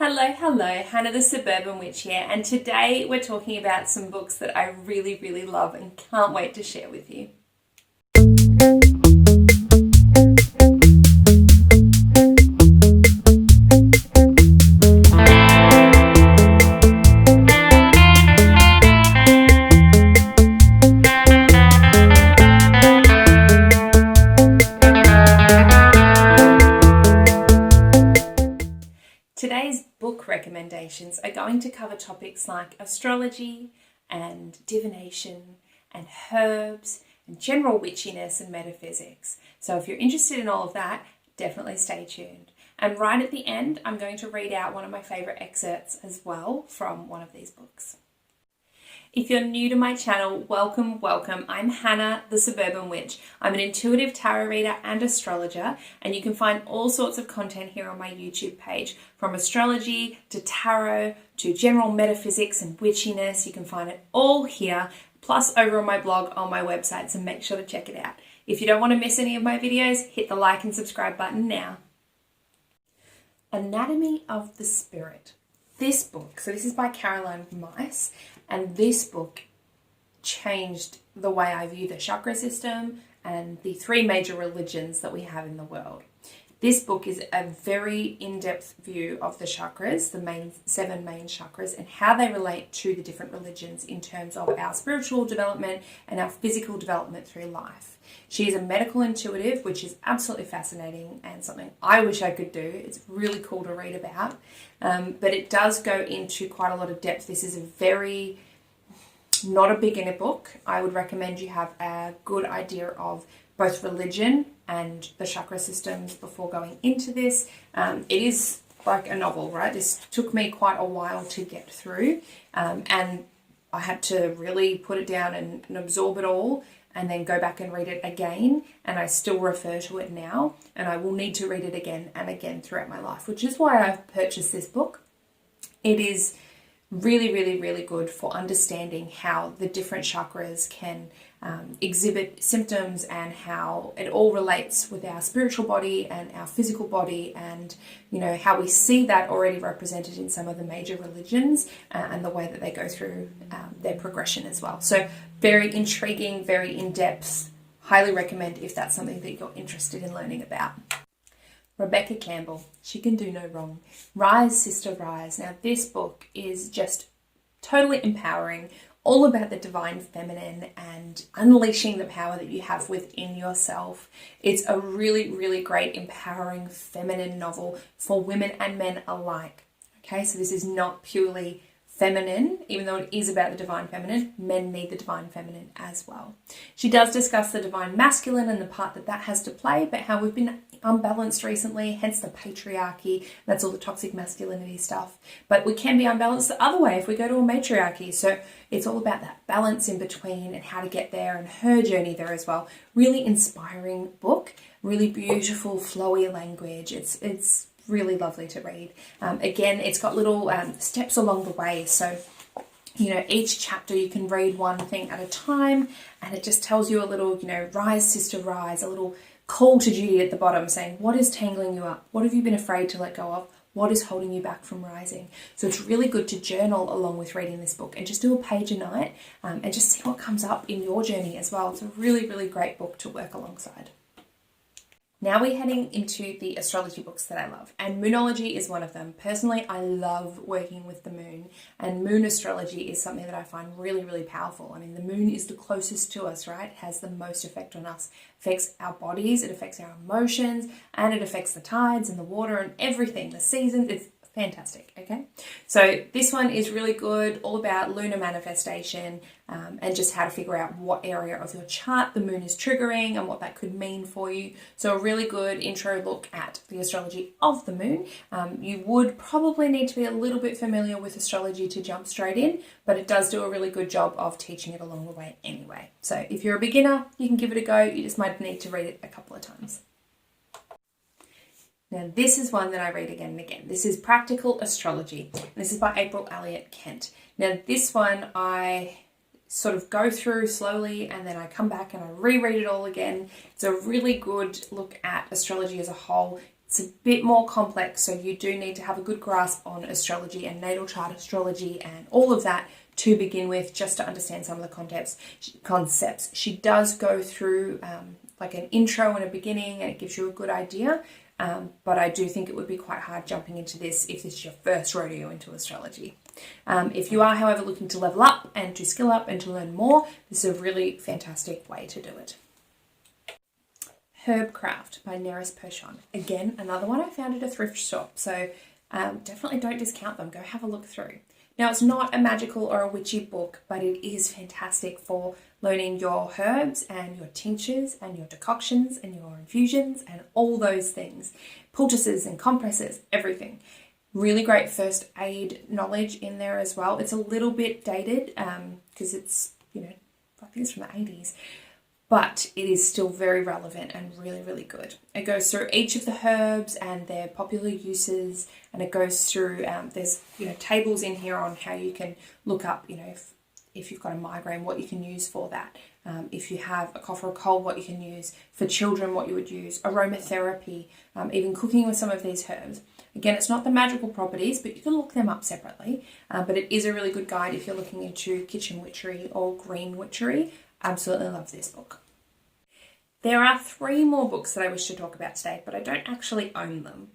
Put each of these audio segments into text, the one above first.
Hello, Hana the Suburban Witch here, and today we're talking about some books that I really love and can't wait to share with you. Today's book recommendations are going to cover topics like astrology and divination and herbs and general witchiness and metaphysics. So if you're interested in all of that, definitely stay tuned. And right at the end, I'm going to read out one of my favourite excerpts as well from one of these books. If you're new to my channel, welcome. I'm Hana, the Suburban Witch. I'm an intuitive tarot reader and astrologer, and you can find all sorts of content here on my YouTube page, from astrology to tarot to general metaphysics and witchiness. You can find it all here, plus over on my blog on my website, so make sure to check it out. If you don't want to miss any of my videos, hit the like and subscribe button now. Anatomy of the Spirit. This book, so this is by Caroline Myss, and this book changed the way I view the chakra system and the three major religions that we have in the world. This book is a very in-depth view of the chakras, the seven main chakras, and how they relate to the different religions in terms of our spiritual development and our physical development through life. She is a medical intuitive, which is absolutely fascinating and something I wish I could do. It's really cool to read about, but it does go into quite a lot of depth. This is not a beginner book. I would recommend you have a good idea of both religion and the chakra systems before going into this. It is like a novel, right? This took me quite a while to get through, and I had to really put it down and absorb it all and then go back and read it again, and I still refer to it now, and I will need to read it again and again throughout my life, which is why I've purchased this book. It is really good for understanding how the different chakras can exhibit symptoms and how it all relates with our spiritual body and our physical body, and how we see that already represented in some of the major religions and the way that they go through their progression as well. So very intriguing, very in-depth. Highly recommend if that's something that you're interested in learning about. Rebecca Campbell, She Can Do No Wrong. Rise, Sister, Rise. Now this book is just totally empowering, all about the divine feminine and unleashing the power that you have within yourself. It's a really great, empowering feminine novel for women and men alike. Okay, so this is not purely feminine, even though it is about the divine feminine. Men need the divine feminine as well. She does discuss the divine masculine and the part that has to play, but how we've been unbalanced recently, hence the patriarchy. That's all the toxic masculinity stuff. But we can be unbalanced the other way if we go to a matriarchy. So it's all about that balance in between and how to get there, and her journey there as well. Really inspiring book, really beautiful, flowy language. It's really lovely to read. Again, it's got little steps along the way. So, each chapter you can read one thing at a time, and it just tells you a little, rise, sister, rise, a little call to duty at the bottom saying, what is tangling you up? What have you been afraid to let go of? What is holding you back from rising? So it's really good to journal along with reading this book and just do a page a night and just see what comes up in your journey as well. It's a really great book to work alongside. Now we're heading into the astrology books that I love, and Moonology is one of them. Personally, I love working with the moon, and moon astrology is something that I find really powerful. I mean, the moon is the closest to us, right? It has the most effect on us. It affects our bodies, it affects our emotions, and it affects the tides and the water and everything, the seasons. It's fantastic, okay? So this one is really good, all about lunar manifestation and just how to figure out what area of your chart the moon is triggering and what that could mean for you. So a really good intro look at the astrology of the moon. You would probably need to be a little bit familiar with astrology to jump straight in, but it does do a really good job of teaching it along the way anyway. So if you're a beginner, you can give it a go. You just might need to read it a couple of times. Now this is one that I read again and again. This is Practical Astrology. This is by April Elliott Kent. Now this one I sort of go through slowly, and then I come back and I reread it all again. It's a really good look at astrology as a whole. It's a bit more complex, so you do need to have a good grasp on astrology and natal chart astrology and all of that to begin with, just to understand some of the concepts. She does go through like an intro and a beginning, and it gives you a good idea. But I do think it would be quite hard jumping into this if this is your first rodeo into astrology. If you are, however, looking to level up and to skill up and to learn more, this is a really fantastic way to do it. Herbcraft by Neris Pershon. Again, another one I found at a thrift shop, so definitely don't discount them. Go have a look through. Now, it's not a magical or a witchy book, but it is fantastic for learning your herbs and your tinctures and your decoctions and your infusions and all those things. Poultices and compresses, everything. Really great first aid knowledge in there as well. It's a little bit dated because it's, I think it's from the 80s. But it is still very relevant and really, really good. It goes through each of the herbs and their popular uses, and it goes through, there's, tables in here on how you can look up, if you've got a migraine, what you can use for that. If you have a cough or a cold, what you can use. For children, what you would use. Aromatherapy, even cooking with some of these herbs. Again, it's not the magical properties, but you can look them up separately. But it is a really good guide if you're looking into kitchen witchery or green witchery. Absolutely love this book. There are 3 more books that I wish to talk about today, but I don't actually own them.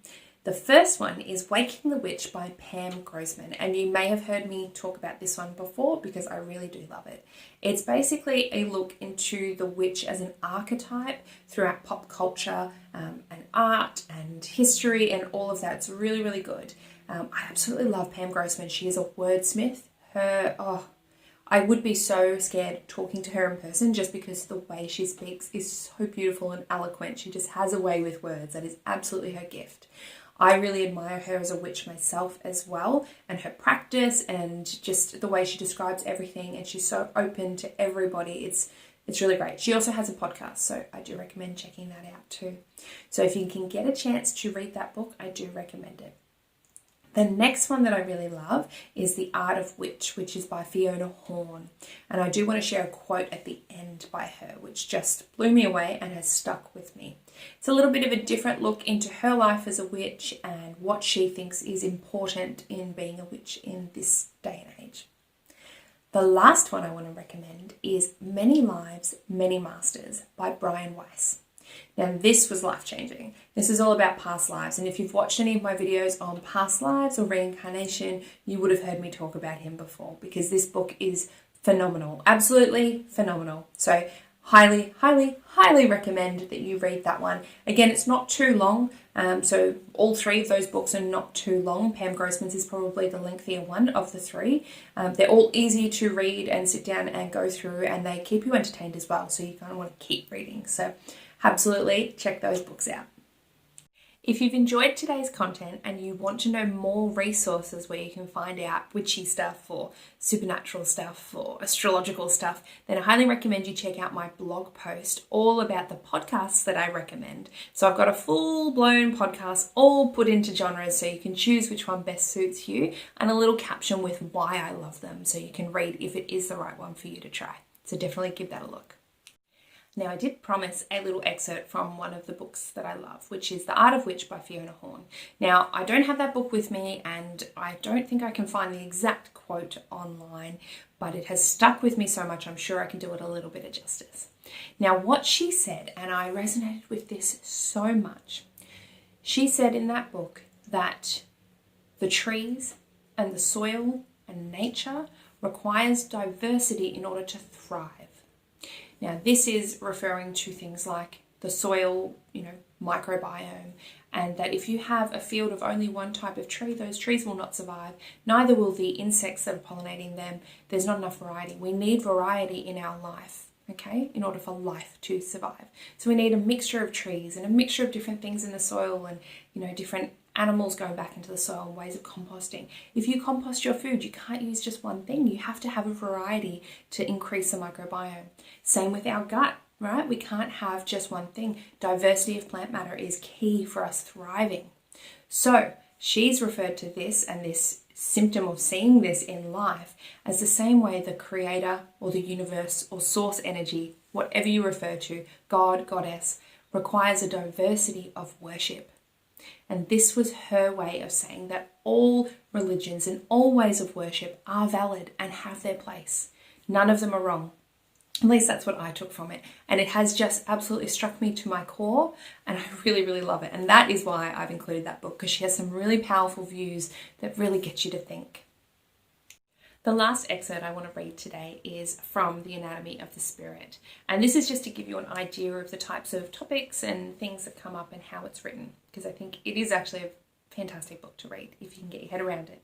The first one is Waking the Witch by Pam Grossman, and you may have heard me talk about this one before because I really do love it. It's basically a look into the witch as an archetype throughout pop culture and art and history and all of that. It's really, really good. I absolutely love Pam Grossman. She is a wordsmith. I would be so scared talking to her in person just because the way she speaks is so beautiful and eloquent. She just has a way with words. That is absolutely her gift. I really admire her as a witch myself as well, and her practice and just the way she describes everything, and she's so open to everybody. It's really great. She also has a podcast, so I do recommend checking that out too. So if you can get a chance to read that book, I do recommend it. The next one that I really love is The Art of Witch, which is by Fiona Horn. And I do want to share a quote at the end by her, which just blew me away and has stuck with me. It's a little bit of a different look into her life as a witch and what she thinks is important in being a witch in this day and age. The last one I want to recommend is Many Lives, Many Masters by Brian Weiss. Now, this was life-changing. This is all about past lives, and if you've watched any of my videos on past lives or reincarnation, you would have heard me talk about him before, because this book is phenomenal, absolutely phenomenal. So highly, highly, highly recommend that you read that one. Again, it's not too long, so all 3 of those books are not too long. Pam Grossman's is probably the lengthier one of the 3. They're all easy to read and sit down and go through, and they keep you entertained as well, so you kind of want to keep reading. So absolutely check those books out. If you've enjoyed today's content and you want to know more resources where you can find out witchy stuff or supernatural stuff or astrological stuff, then I highly recommend you check out my blog post all about the podcasts that I recommend. So I've got a full-blown podcast all put into genres so you can choose which one best suits you, and a little caption with why I love them so you can read if it is the right one for you to try. So definitely give that a look. Now, I did promise a little excerpt from one of the books that I love, which is The Art of Witch by Fiona Horn. Now, I don't have that book with me, and I don't think I can find the exact quote online, but it has stuck with me so much, I'm sure I can do it a little bit of justice. Now, what she said, and I resonated with this so much, she said in that book that the trees and the soil and nature requires diversity in order to thrive. Now, this is referring to things like the soil, microbiome, and that if you have a field of only one type of tree, those trees will not survive. Neither will the insects that are pollinating them. There's not enough variety. We need variety in our life, okay, in order for life to survive. So we need a mixture of trees and a mixture of different things in the soil and, different animals going back into the soil and ways of composting. If you compost your food, you can't use just one thing. You have to have a variety to increase the microbiome. Same with our gut, right? We can't have just one thing. Diversity of plant matter is key for us thriving. So she's referred to this and this symptom of seeing this in life as the same way the creator or the universe or source energy, whatever you refer to, God, goddess, requires a diversity of worship. And this was her way of saying that all religions and all ways of worship are valid and have their place. None of them are wrong. At least that's what I took from it. And it has just absolutely struck me to my core, and I really, really love it. And that is why I've included that book, because she has some really powerful views that really get you to think. The last excerpt I want to read today is from The Anatomy of the Spirit. And this is just to give you an idea of the types of topics and things that come up and how it's written, because I think it is actually a fantastic book to read if you can get your head around it.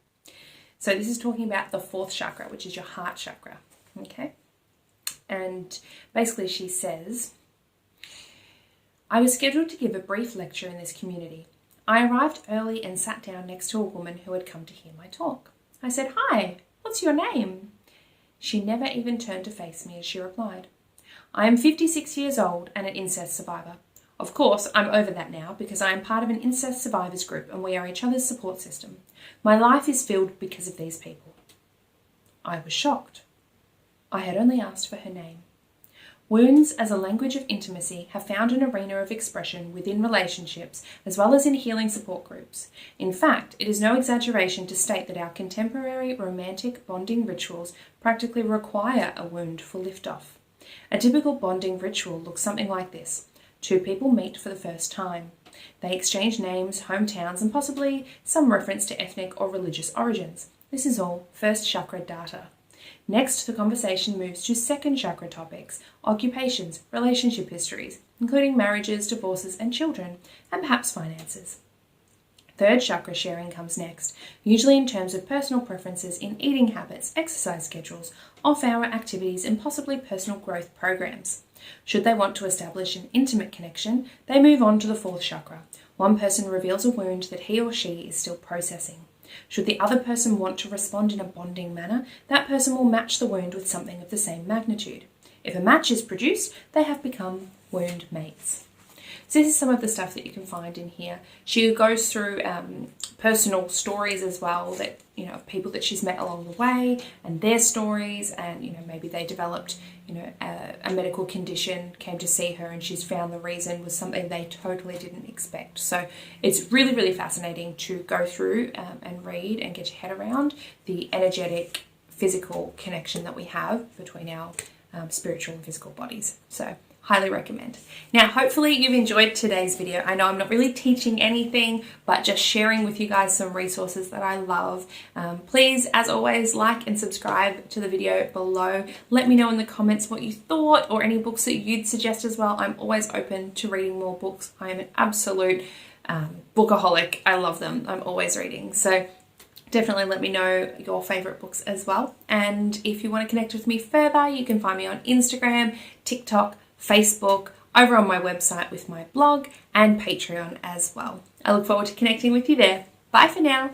So this is talking about the fourth chakra, which is your heart chakra. Okay? And basically she says, I was scheduled to give a brief lecture in this community. I arrived early and sat down next to a woman who had come to hear my talk. I said, "Hi, what's your name?" She never even turned to face me as she replied, "I am 56 years old and an incest survivor. Of course, I'm over that now because I am part of an incest survivors group and we are each other's support system. My life is filled because of these people." I was shocked. I had only asked for her name. Wounds as a language of intimacy have found an arena of expression within relationships as well as in healing support groups. In fact, it is no exaggeration to state that our contemporary romantic bonding rituals practically require a wound for liftoff. A typical bonding ritual looks something like this. Two people meet for the first time. They exchange names, hometowns, and possibly some reference to ethnic or religious origins. This is all first chakra data. Next, the conversation moves to second chakra topics, occupations, relationship histories, including marriages, divorces, and children, and perhaps finances. Third chakra sharing comes next, usually in terms of personal preferences in eating habits, exercise schedules, off-hour activities, and possibly personal growth programs. Should they want to establish an intimate connection, they move on to the fourth chakra. One person reveals a wound that he or she is still processing. Should the other person want to respond in a bonding manner, that person will match the wound with something of the same magnitude. If a match is produced, they have become wound mates. So this is some of the stuff that you can find in here. She goes through personal stories as well, that, you know, of people that she's met along the way and their stories, and, you know, maybe they developed, you know, a medical condition, came to see her, and she's found the reason was something they totally didn't expect. So it's really, really fascinating to go through and read and get your head around the energetic, physical connection that we have between our spiritual and physical bodies. So highly recommend. Now, hopefully you've enjoyed today's video. I know I'm not really teaching anything, but just sharing with you guys some resources that I love. Please, as always, like and subscribe to the video below. Let me know in the comments what you thought, or any books that you'd suggest as well. I'm always open to reading more books. I am an absolute bookaholic. I love them. I'm always reading. So definitely let me know your favorite books as well. And if you want to connect with me further, you can find me on Instagram, TikTok, Facebook, over on my website with my blog, and Patreon as well. I look forward to connecting with you there. Bye for now.